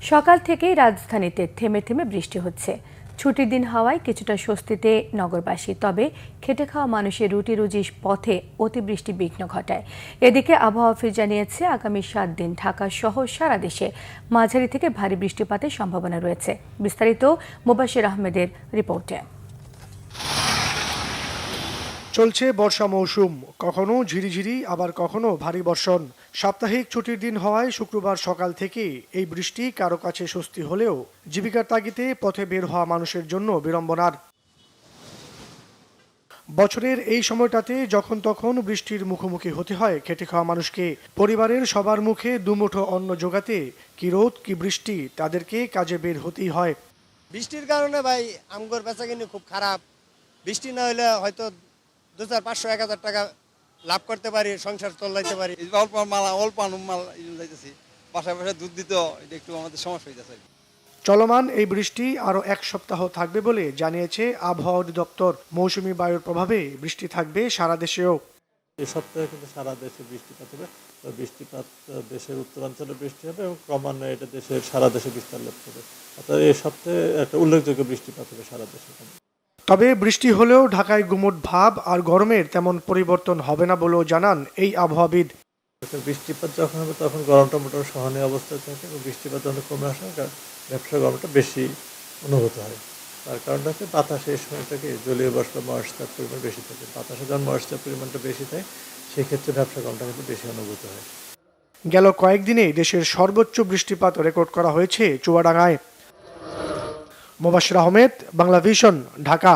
সকাল থেকেই রাজধানীতে থেমে থেমে বৃষ্টি হচ্ছে। ছুটির দিন হওয়ায় কিছুটা স্বস্তিতে নগরবাসী, তবে খেটে খাওয়া মানুষের রুটি রুজির পথে অতিবৃষ্টি বিঘ্ন ঘটায়। এদিকে আবহাওয়া অফিস জানিয়েছে আগামী 7 দিন ঢাকা সহ সারা দেশে মাঝারি থেকে ভারী বৃষ্টিপাতের সম্ভাবনা রয়েছে। বিস্তারিত মুবাশির আহমেদের রিপোর্টে। চলছে বর্ষা মৌসুম, কখনো ঝিরিঝিরি আবার কখনো ভারী বর্ষণ। সাপ্তাহিক ছুটির দিন হওয়ায় শুক্রবার সকাল থেকে এই বৃষ্টি কারো কাছে স্বস্তি হলেও জীবিকার তাগিদে পথে বের হওয়া মানুষের জন্য বিড়ম্বনার। বছরের এই সময়টাতে যখন তখন বৃষ্টির মুখোমুখি হতে হয় খেটে খাওয়া মানুষকে। পরিবারের সবার মুখে দুমুঠো অন্ন জোগাতে কি রোদ কি বৃষ্টি, তাদেরকে কাজে বের হতেই হয়। বৃষ্টির কারণে ভাই আমগর বেচাকিনি খুব খারাপ। বৃষ্টি না হলে হয়তো 2,500-1,000 টাকা লাভ করতে পারি, সংসার চলাইতে পারি। অল্প মাল যাইতেছি, বাসায় বাসায় দুধ দিত, এটা একটু আমাদের সমস্যা হইতেছে। চলমান এই বৃষ্টি আরও 1 সপ্তাহ থাকবে বলে জানিয়েছে আবহাওয়া অধিদপ্তর। মৌসুমী বায়ুর প্রভাবে বৃষ্টি থাকবে সারা দেশেও। এই সপ্তাহে কিন্তু সারা দেশে বৃষ্টিপাত হবে। বৃষ্টিপাত দেশের উত্তরাঞ্চলে বৃষ্টি হবে এবং ক্রমান্বয়ে এটা দেশের সারা দেশে বিস্তার লাভ করবে। অর্থাৎ এই সপ্তাহে একটা উল্লেখযোগ্য বৃষ্টিপাত হবে সারা দেশে। তবে বৃষ্টি হলেও ঢাকায় গুমোট ভাব আর গরমের তেমন পরিবর্তন হবে না বলেও জানান এই আবহাওয়াবিদ। বৃষ্টিপাত যখন হবে তখন গরমটা মোটামুটি সহনীয় অবস্থায় থাকে এবং বৃষ্টিপাত যখন কমে আসে ব্যবসা গরমটা বেশি অনুভূত হয়। তার কারণটা হচ্ছে বাতাসে এই সময়টাকে জলীয় বাষ্প ময়েশ্চার পরিমাণ বেশি থাকে। বাতাসে যখন ময়েশ্চার পরিমাণটা বেশি থাকে সেক্ষেত্রে ব্যবসা গরমটা কিন্তু বেশি অনুভূত হয়। গেল কয়েকদিনে দেশের সর্বোচ্চ বৃষ্টিপাত রেকর্ড করা হয়েছে চুয়াডাঙ্গায়। মুবাশির আহমেদ, বাংলা ভিশন, ঢাকা।